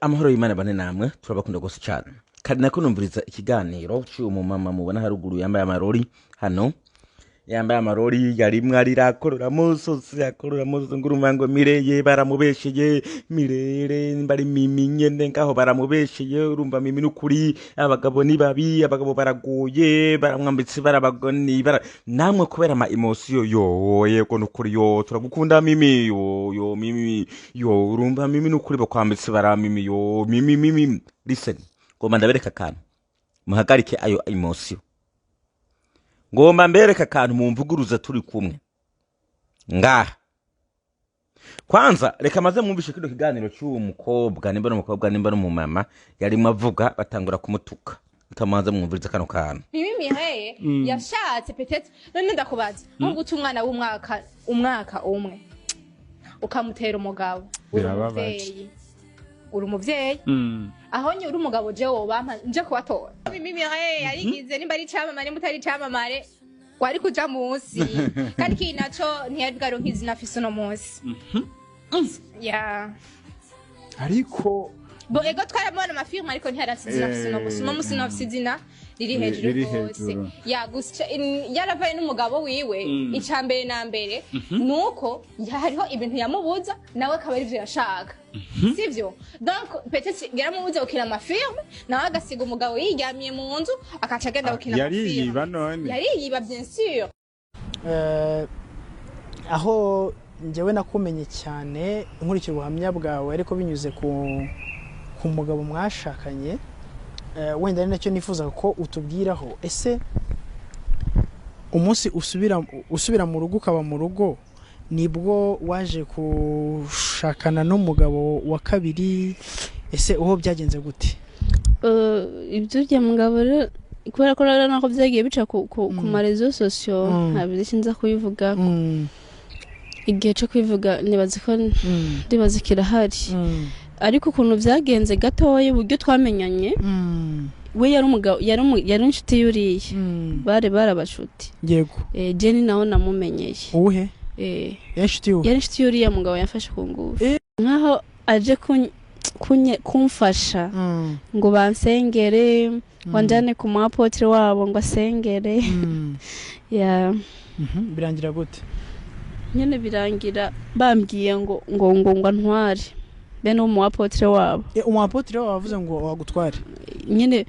Amahoro y'Imana bane namwe turabakunda gose cyane kandi nako numviriza ikiganiro cy'uwo mumama mubona haruguru yambaye amarori hano yambaye amarori yarimwe arirakorora musozi yakorora musozi ngurumango mireye baramubesheye mirere mbari mimi nyene ngaho baramubesheye urumva mimi nukuri abagabo ni babi abagabo baragoye baramwambitse barabagoni namwe kubera ama emotion yo yego nukuri yo turagukunda mimi yo mimi yo urumva mimi nukuri bakwambitse baramimi yo mimi listen ngoma ndabereka kantu muhagarike ayo emotion ngomba mbereka akantu mumvuguruza turi kumwe ngaha kwanza reka maze mwumvishe kino kiganiro cy'uwo mukobwa nimba n'umukobwa nimba n'umumama yarimo avuga batangura kumutuka ikamaze mwumviriza kano kantu mimi heye yashatse peut-être none ndakubaza nko guta umwana umwaka umwe ukamutera umugabo uri umuvyeyi aho nyi uri umugabo je wobampa nje kubatora mimi heye yarigize nimba ari camamare mutari camamare kwari kuja munsi kandi kinaco ntiyabigaro nk'izina fise no munsi ya ariko bo ego twaramubona amafilme ariko ntiharasizina fise no munsi no munsi no fise riri hejuru hose yagusha yaravaye n'umugabo wiwe icambere na mbere nuko hariho ibintu yamubuza nawe akaba ari byo yashaka sivyo donc peut-être yaramubuza gukina amafilme nawe agasiga umugabo yiryamiye mu nzu akaca agenda gukina amafilme yariyiba bien sûr aho njyewe nakumenye cyane nkurikira ubuhamya bwawe ariko binyuze ku mugabo mwashakanye wenda ari nacyo nifuza ko utubwiraho ese umunsi usubira mu rugo ukaba mu rugo nibwo waje kushakana n'umugabo wa kabiri ese uho byagenze gute ibyo ujya mugabo rero kubera ko rero nako byagiye bica ku marezo sociaux ntabwo nza kubivuga igihe cyo kwivuga ndibaza kirahari ariko ukuntu byagenze gatoye uburyo twamenyanye we yari umugabo yari inshuti yuriye barabashuti yego Jenny naho namumenyeye uhe yari inshuti yuriye mugabo yafashe ku ngufu nkaho aje kumfasha ngo bansengere wanjane ku mapotre wabo ngo asengere ya birangira gute nyene birangira bambwiye ngo ntware bene umuapotre wabo umuapotre wabo wavuze ngo wagutware nyene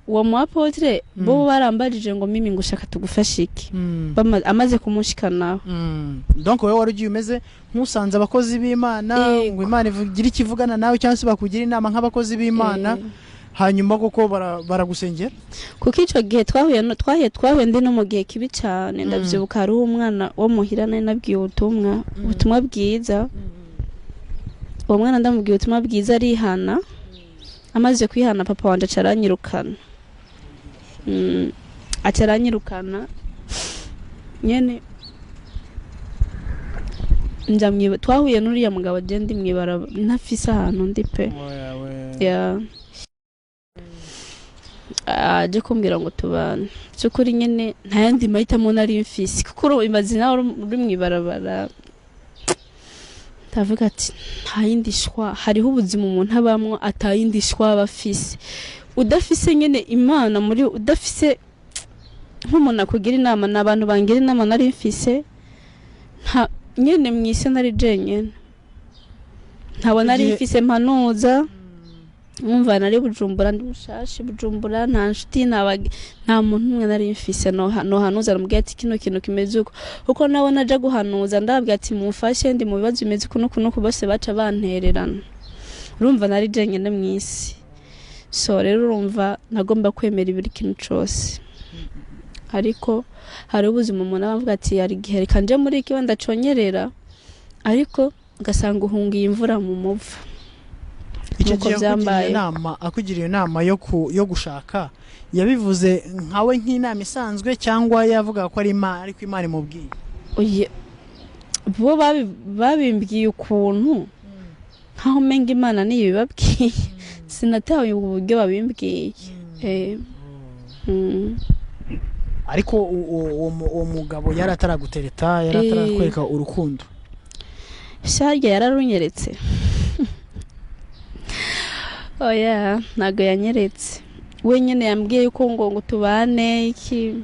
uwo muapotre bo barambajije ngo mimi ngushaka tugufashike amaze kumushikanaho donc wewe wari umeze nkusanze abakozi b'Imana ngo Imana ivugira ikivugana nawe cyangwa se bakugira inama nk'abakozi b'Imana hanyuma koko baragusengera kuko ico gihe twahuye ndi no mu gihe kibi cyane ndavyibuka ari umwana wo muhirana nabwiye ubutumwa bwiza uwo mwana ndamubwiye ubutumwa bwiza arihana amaze kwihana papa wanje acaranyirukana nyene twahuye n'uriya mugabo je ndi mwibara ntafise ahantu ndi pe ya aje kumbwira ngo tubane cyukuri nyene ntayandi mahitamo nari mfise kuko imazina uri mwibarabara tavuga ati ntayindi shwa hariho ubuzima umuntu abamwo atayindi shwa bafise udafise nyene Imana muri udafise nk'umuntu akugira inama n'abantu bangira inama nari mfise nta nyene mwise nari jenyene ntabona nari mfise mpanuza umva nari Bujumbura ndi mushashi Bujumbura nta nshuti nta muntu umwe nari mfise no hanuza namubwiye ati kino kintu kimeze uko nabona aje guhanuza ndababwiye ati mufashe ndi mu bibazo bimeze kuno bose baca bantererana urumva nari jenyene mwisi so rero urumva nagomba kwemera ibiri kintu cyose ariko hari ubuzima umuntu avuga ati yari gihe kanje muri iki wenda conyerera ariko ugasanga uhungiye imvura mu muvu icyo gihe akugiriye inama yo gushaka yabivuze nkawe nk'inama isanzwe cyangwa yavuga ko ari Imana ariko Imana imubwiye bo babimbwiye ukuntu nkaho menga Imana niyo bibabwiye sinatawe uburyo babimbwiye ariko uwo mugabo yarataragutereta yaratarakoreka urukundo sharya yararunyeretse oya ntago yanyeretse wenyine yambwiye yuko ngo tubane iki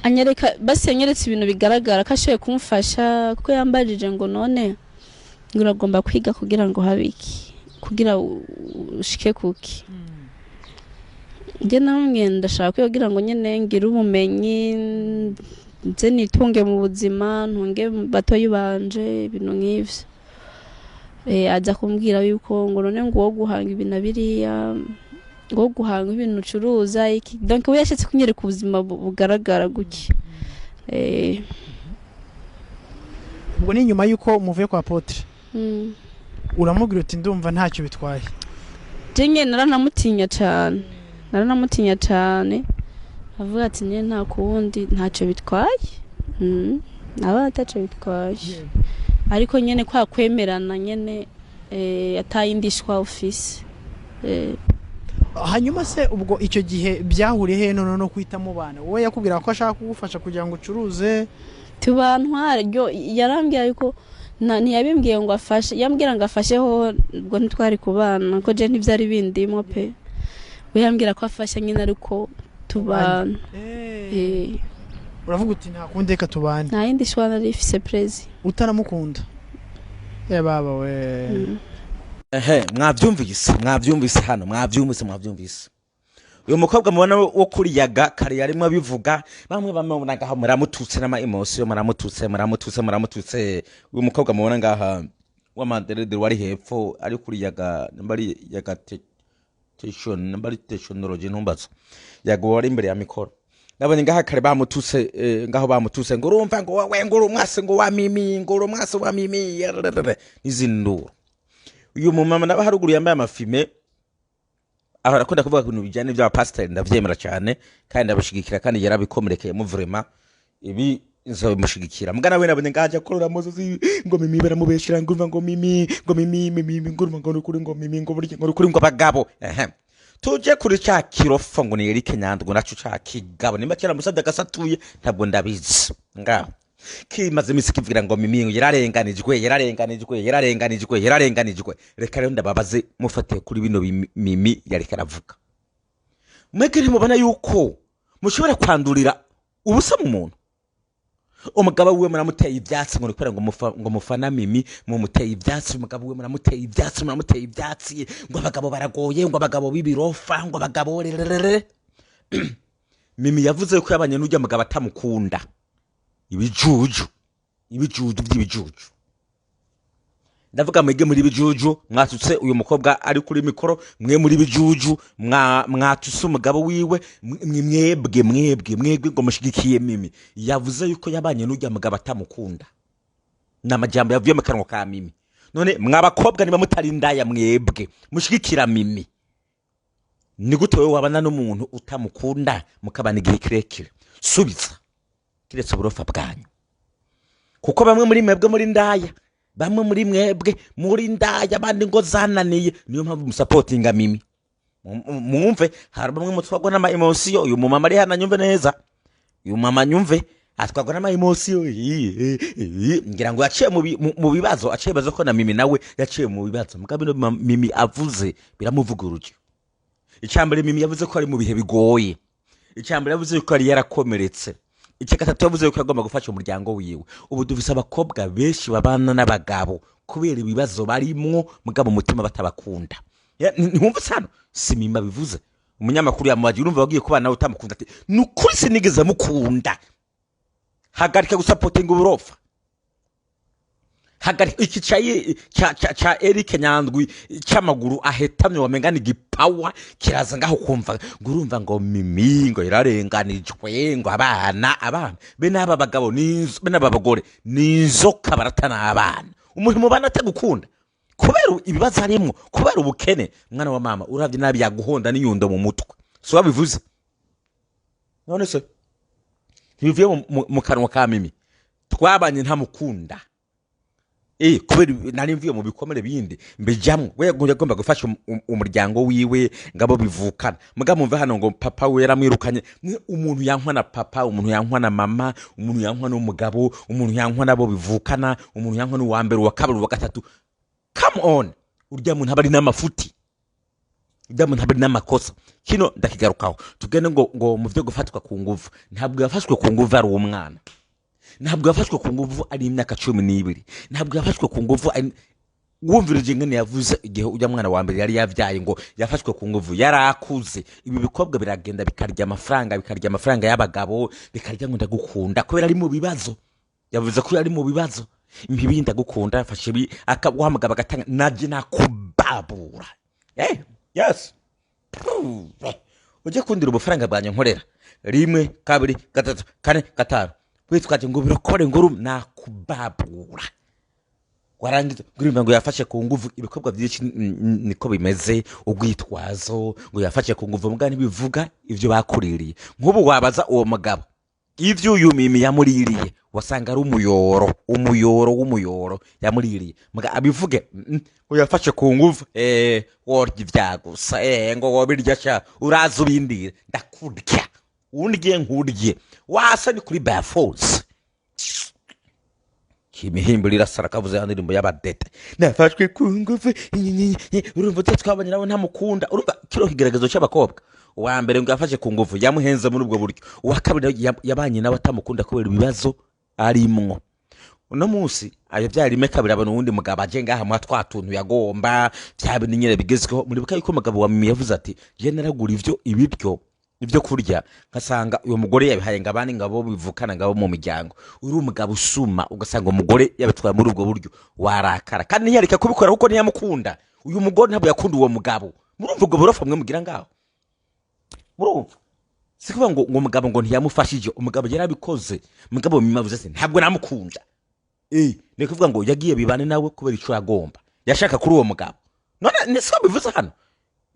anyereka basi yanyeretse ibintu bigaragara ko ashoboye kumufasha kuko yambajije ngo none ngo uragomba kwiga kugira ngo habiki kugira ushike kuki njye namwe ndashaka kugira ngo nyine ngire ubumenyi nze nitunge mu buzima ntunge batoyi banje ibintu nk'ivyo aza kumbwira yuko ngo none ngo wo guhanga ibintu biriya ngo guhanga ibintu ucuruza iki donc we yashatse kunyereka ubuzima bugaragara guki ubwo ni nyuma yuko muvuye kwa Apotre uramubwira uti ndumva ntacyo bitwaye jenye naranamutinya cyane avuga ati nye nta kuwundi ntacyo bitwaye aba atacyo bitwaye ariko nyene kwa kwemerana nyene atayindishwa office hanyuma se ubwo icyo gihe byahuriye he none no kwita mu bana wowe yakubwira ko ashaka kugufasha kugira ngo ucuruze tubantware ryo yarambwiye yuko ntiyabimbwiye ngo afashe yambwira ngo afasheho ubwo ntitwari kubana ko je ntivyari bindimo pe we yambwira ko afasha nyine ariko tubana uravuga uti nta kundi reka tubane nta yindi shwana rifise prezi utaramukunda baba we mwavyumvise hano mwavyumvise uyu mukobwa mubona wo kuri yaga kare yarimo bivuga bamwe bamubona ngaho muramututse n'ama emotion muramututse uyu mukobwa mubona ngaha wa Manderede wari hepfo ari kuri yaga nambari yaga technology ntumbazo yago wari imbere ya mikoro nabonye ngaha kare bamututse ngaho bamututse ngo urumva ngo wewe ngo umwase ngo wa mimi ngo umwase wa mimi izinduru uyu mumama n'abaharuguru yambaye amafime aho arakunda kuvuga ibintu bijyanye n'ibya pastor ndavyemera cyane kandi ndabashigikira kandi yarabikomerekeye mu vraiment ibi nzo bimushigikira mugana we nabonye ngaje akorora mozo ngo mimi baramubeshira ngo mimi ngo kuri ngo mimi ngo burya ngo kuri ngo abagabo tuje kuri cya kirofo ngo ni Eric Nyandwi nacu cya kigabo nimba cyera musabye gasatuye ntabwo ndabizi ngaho kimaze imisi kivugira ngo mimi yararenganijwe reka rero ndababaze mufatiye kuri bino mimi yareka aravuga mwegere mubona yuko mushobora kwandurira ubusa mu muntu umugabo wiwe muramuteye ibyatsi ngo nikwera ngo mufana mimi mu muteye ibyatsi umugabo wiwe muramuteye ibyatsi ngo abagabo baragoye ngo abagabo bibirofa ngo abagabo mimi yavuze ko yabanye n'ujya mugabo atamukunda ibijuju by'ibijuju ndavuga mwege muri bijuju mwatutse uyu mukobwa ari kuri mikoro mwe muri bijuju mwatutse umugabo wiwe mwebwe ngo mushigikiye mimi yavuze yuko yabanye n'ujya mugabo atamukunda namajambo yavuye mu kanwa ka mimi none mwabakobwa niba mutari ndaya mwebwe mushigikira mimi ni gute wewe wabana n'umuntu utamukunda mukabana igihe kirekire subiza kiretse uburofa bwanyu kuko bamwe muri mwebwe muri ndaya bamwe muri mwebwe muri ndaya abandi ngo zananiye niyo mpamvu musapotinga mimi mwumve hari bamwe mutwagwa n'ama emotion uyu mumama ari hana nyumve neza uyu mama nyumve atwagwa n'ama emotion ngira ngo yaciye mu bibazo aciye bazo ko na mimi nawe yaciye mu bibazo mugabo mimi avuze biramuvuguruje icyambere mimi yavuze ko ari mu bihe bigoye icyambere yavuze ko ari yarakomeretse gatatu yavuze ko agomba gufasha umuryango wiwe ubu dufise abakobwa benshi babana n'abagabo kubera ibibazo barimwo mugabo umutima batabakunda ntumva sano simima bivuze umunyamakuru yamubaje urumva wagiye kubana nawe utamukunda ati nukuri sinigeze mukunda hagarika gusapotinga uburofa hagarika iki cha Eric Nyandwi cy'amaguru ahetamye wamengana igipawa kiraza ngaho kumva ngurumva ngo mimi ngo irarenganijwe ngo abana be n'aba bagabo be n'aba bagore nizoka baratana abana umuntu mubana atagukunda kubera ibibazo arimwo kubera ubukene mwana wa mama uravye nabi yaguhonda n'inyundo mu mutwe so babivuze none se bivuye mu kanwa ka mimi twabanye ntamukunda kubera nari mvuye mu bikomere bindi mbijamwe we yagomba gufasha umuryango wiwe ngabo bivukana muga mumve hano ngo papa we yaramwirukanye umuntu yankwa na papa umuntu yankwa na mama umuntu yankwa n'umugabo umuntu yankwa nabo bivukana umuntu yankwa n'uwa mbere wa kabiri wa gatatu come on urya muntu abari n'amafuti idamu ntabwo n'amakosa kino ndakigarukaho tugende ngo mu byo gufatwa ku nguvu ntabwo yafashwe ku nguvu ari umwana ntabwo yafashwe ku nguvu ari imyaka 12 ntabwo yafashwe ku nguvu wumvirije ngene yavuze igihe ujya mwana wa mbere yari yavyaye ngo yafashwe ku nguvu yarakuze ibi bikobwa biragenda bikarya amafaranga y'abagabo bikarya ngo ndagukunda kubera ari mu bibazo yavuze ko yari mu bibazo impibi ndagukunda yafashe bi akaguhamagaba gatanga naje nakubabura yes uje kundira ubufaranga bwanye nkorera 1 2 3 4 5 witwaje ngo birokore ngo nakubabura warangiza gurimba ngo yafashe ku nguvu ibikobwa byinshi niko bimeze ugwitwazo ngo yafashe ku nguvu mbwa ntibivuga ivyo bakuririye nk'ubu wabaza uwo mugabo ivyo uyu mimi yamuririye wasanga ari umuyoro yamuririye mbwa abivuge ngo yafashe ku nguvu worya ivyagusa ngo wobirya sha uraza ubindire ndakurya undye nkurye wasa ni kuri by force kimihimburira sarakavuze yandirimbo y'abadete nafashwe ku nguvu urumva twabanye nabo ntamukunda urumva kiro kigeregezo cy'abakobwa wa mbere ngo yafashe ku nguvu yamuhenze muri ubwo buryo wa kabiri yabanye nawe atamukunda kubera ibibazo arimwo uno munsi ayo byarime kabiri abantu wundi mugabo aje ngaha mwa twatuntu yagomba byabini nyine bigezweho muri bukayi ko mugabo wa mimi yavuze ati je naragura ibyo kurya nkasanga uyo mugore yabihaye ngabani ngabo bivukana ngabo mu miryango uri umugabo usuma ugasanga umugore yabitwara muri ubwo buryo warakara kandi ntiyareka kubikora kuko ntiyamukunda uyu mugore ntabwo yakunda uwo mugabo murumva ubwo borofa mwe mugira ngaho murumva sikuba ngo umugabo ngo ntiyamufashije umugabo yarabikoze mugabo mimavuze se ntabwo namukunda ni kuvuga ngo yagiye bibane nawe kubera ico yagomba yashaka kuri uwo mugabo none siko bivuze hano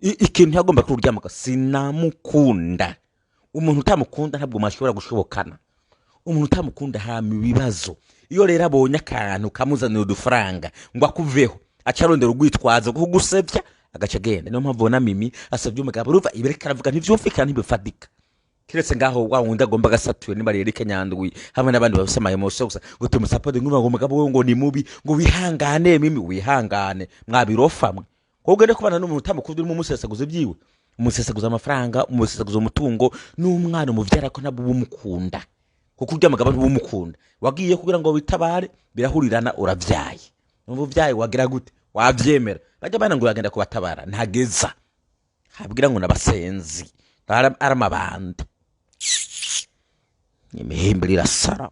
ikintu yagomba kuryamaka sinamukunda umuntu utamukunda ntabwo mashobora gushobokana umuntu utamukunda hama ibibazo iyo rero abonye akantu kamuzanira udufaranga ngo akuveho acarondera ugwitwaza kugusebya agaca genda niyo mpamvu na mimi asabye umugabo ruva ibireka aravuga ntivyumvikana ntibifadika kiretse ngaho wa wundi agomba gasatuye niba rero Kenyandwi hamwe n'abandi babisemaye mu gusa ngo tumusapode ngo umugabo we ngo ni mubi ngo wihangane mimi wihangane mwabirofamwe kogende kubana n'umuntu utamukunda urimo umusesaguze byiwe umusesaguza amafaranga umusesaguza umutungo n'umwana umuvyara ko nabo bumukunda kuko urya mugabo bumukunda wagiye kugira ngo witabare birahurirana uravyaye umuvyaye wagira gute wavyemera bajya bana ngo yagenda kubatabara ntageza habwira ngo nabasenzi aramabanda imihimbi irasara